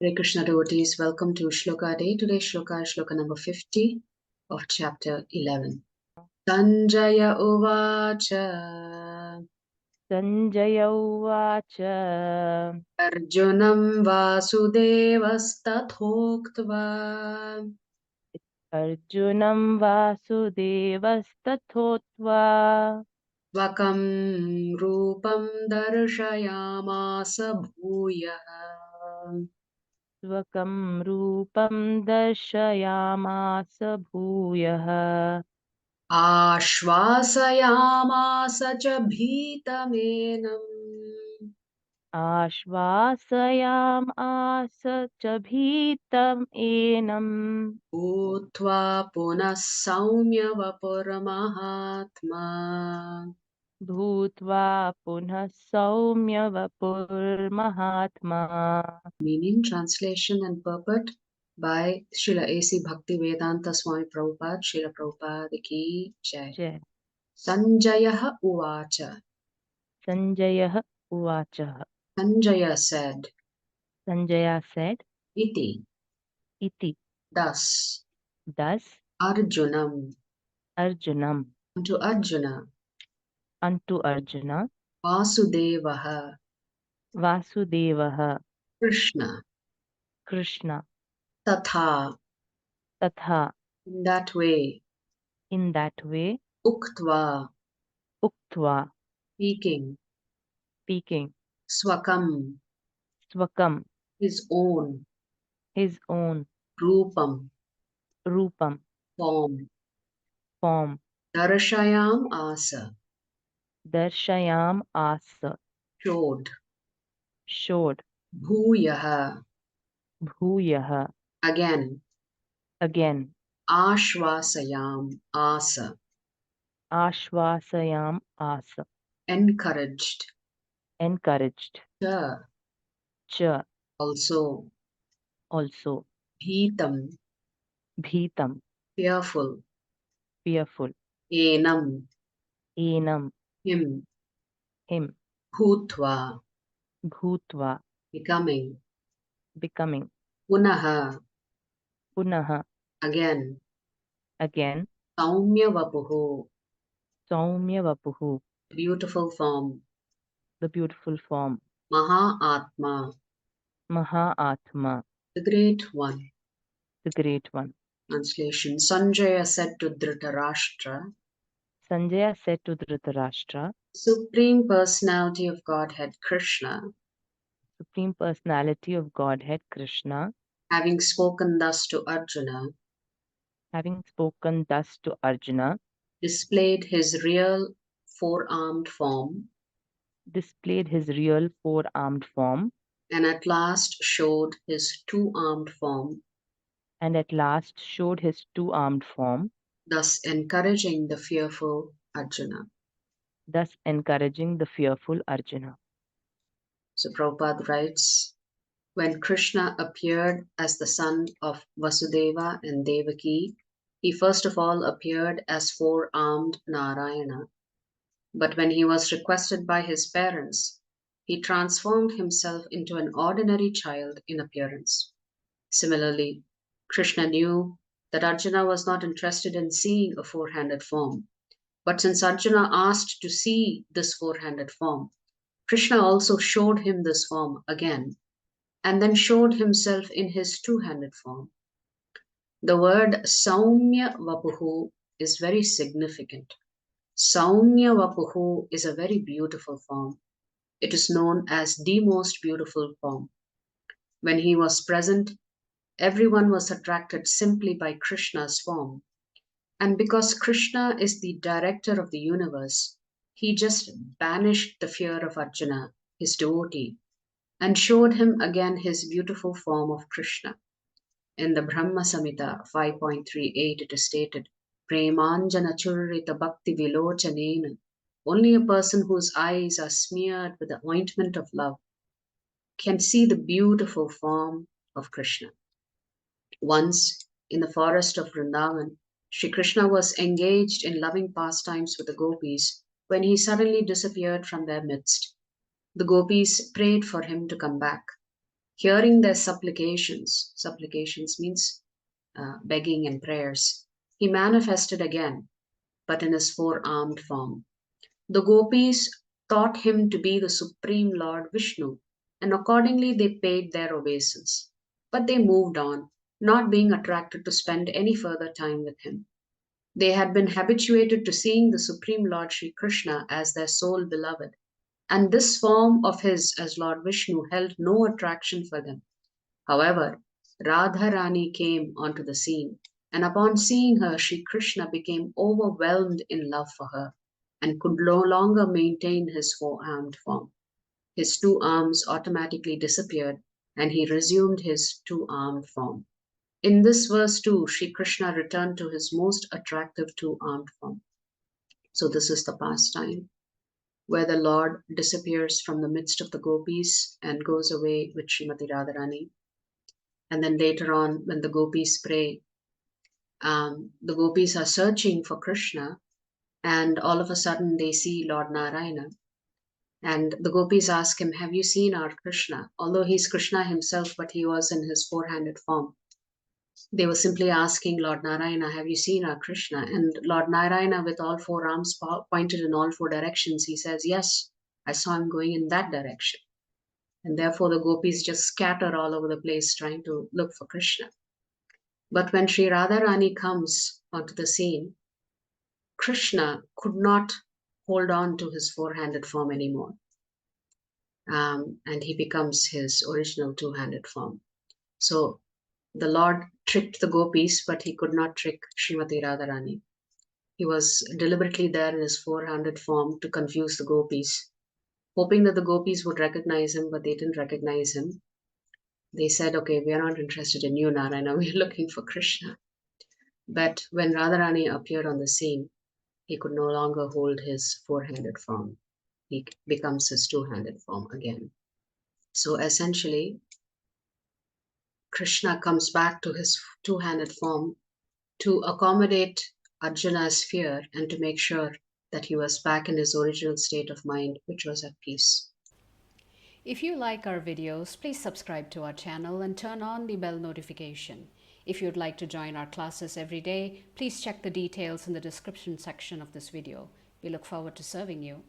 Hare Krishna devotees, welcome to Shloka Day. Today's Shloka is Shloka number 50 of chapter 11. Sanjaya Uvacha Sanjaya Uvacha Arjunam Vasudevastathoktva Arjunam Vasudevastathoktva Vakam Rupam Darshayamasa Bhuyah Svakam Rupam Darshayamasa Bhuyah Ashvasayamasa cha bhitamenam Ashvasayam asa chabhitam enam Bhutva punah saumya vapuramahatma. Bhutva punha saumya vapur mahatma. Meaning, translation and purport by Srila A.C. Bhaktivedanta Swami Prabhupada, Srila Prabhupada ki jai. Jai. Sanjaya uvacha. Sanjaya Uvacha. Sanjaya said, Sanjaya said, Iti, Iti, thus, thus, Arjunam, Arjunam, unto Arjuna, unto Arjuna, Vasudevaha, Vasudevaha, Krishna, Krishna, Tatha, Tatha, in that way, in that way, Uktva, Uktva, speaking, speaking, Swakam, Swakam, his own, his own, Rupam, Rupam, form, form, Darashayam asa, Darshayam asa, showed, showed, Bhuyaha, Bhuyaha, again, again, Ashvasayam asa, Ashvasayam asa, encouraged, encouraged, cha, cha, also, also, Bhitam, Bhitam, fearful, fearful, Enam, Enam, him, him, Bhutva, Bhutva, becoming, becoming, Punaha, Punaha, again, again, Saumya Vapuhu, Saumya Vapuhu, beautiful form, the beautiful form, Maha Atma, Maha Atma, the great one. the great one. Translation. Sanjaya said to Dhritarashtra, Sanjaya said to Dhritarashtra, Supreme Personality of Godhead Krishna, Supreme Personality of Godhead Krishna, having spoken thus to Arjuna, having spoken thus to Arjuna, displayed his real four-armed form, displayed his real four-armed form, and at last showed his two-armed form, and at last showed his two-armed form, thus encouraging the fearful Arjuna. thus encouraging the fearful Arjuna. So Prabhupada writes, when Krishna appeared as the son of Vasudeva and Devaki, he first of all appeared as four-armed Narayana. But when he was requested by his parents, he transformed himself into an ordinary child in appearance. Similarly, Krishna knew that Arjuna was not interested in seeing a four-handed form. But since Arjuna asked to see this four-handed form, Krishna also showed him this form again, and then showed himself in his two-handed form. The word Saumya Vapuhu is very significant. Saumya Vapuhu is a very beautiful form. It is known as the most beautiful form. When he was present, everyone was attracted simply by Krishna's form. And because Krishna is the director of the universe, he just banished the fear of Arjuna, his devotee, and showed him again his beautiful form of Krishna. In the Brahma Samhita 5.38, it is stated, Premanjana Churrita Bhakti Vilochanena. Only a person whose eyes are smeared with the ointment of love can see the beautiful form of Krishna. Once, in the forest of Vrindavan, Sri Krishna was engaged in loving pastimes with the gopis when he suddenly disappeared from their midst. The gopis prayed for him to come back. Hearing their supplications means begging and prayers, he manifested again, but in his four-armed form. The gopis thought him to be the supreme Lord Vishnu, and accordingly they paid their obeisance. But they moved on, not being attracted to spend any further time with him. They had been habituated to seeing the Supreme Lord Sri Krishna as their sole beloved, and this form of his as Lord Vishnu held no attraction for them. However, Radharani came onto the scene, and upon seeing her, Sri Krishna became overwhelmed in love for her and could no longer maintain his four-armed form. His two arms automatically disappeared, and he resumed his two-armed form. In this verse too, Sri Krishna returned to his most attractive two-armed form. So this is the pastime where the Lord disappears from the midst of the gopis and goes away with Srimati Radharani. And then later on, when the gopis pray, the gopis are searching for Krishna, and all of a sudden they see Lord Narayana. And the gopis ask him, "Have you seen our Krishna?" Although he's Krishna himself, but he was in his four-handed form. They were simply asking Lord Narayana, "Have you seen our Krishna?" And Lord Narayana, with all four arms pointed in all four directions, he says, "Yes, I saw him going in that direction." And therefore the gopis just scatter all over the place trying to look for Krishna. But when Sri Radharani comes onto the scene, Krishna could not hold on to his four-handed form anymore. And he becomes his original two-handed form. So the Lord tricked the gopis, but he could not trick Srimati Radharani. He was deliberately there in his four-handed form to confuse the gopis, hoping that the gopis would recognize him, but they didn't recognize him. They said, "Okay, we are not interested in you, Narayana, we are looking for Krishna." But when Radharani appeared on the scene, he could no longer hold his four-handed form. He becomes his two-handed form again. So essentially, Krishna comes back to his two-handed form to accommodate Arjuna's fear and to make sure that he was back in his original state of mind, which was at peace. If you like our videos, please subscribe to our channel and turn on the bell notification. If you'd like to join our classes every day, please check the details in the description section of this video. We look forward to serving you.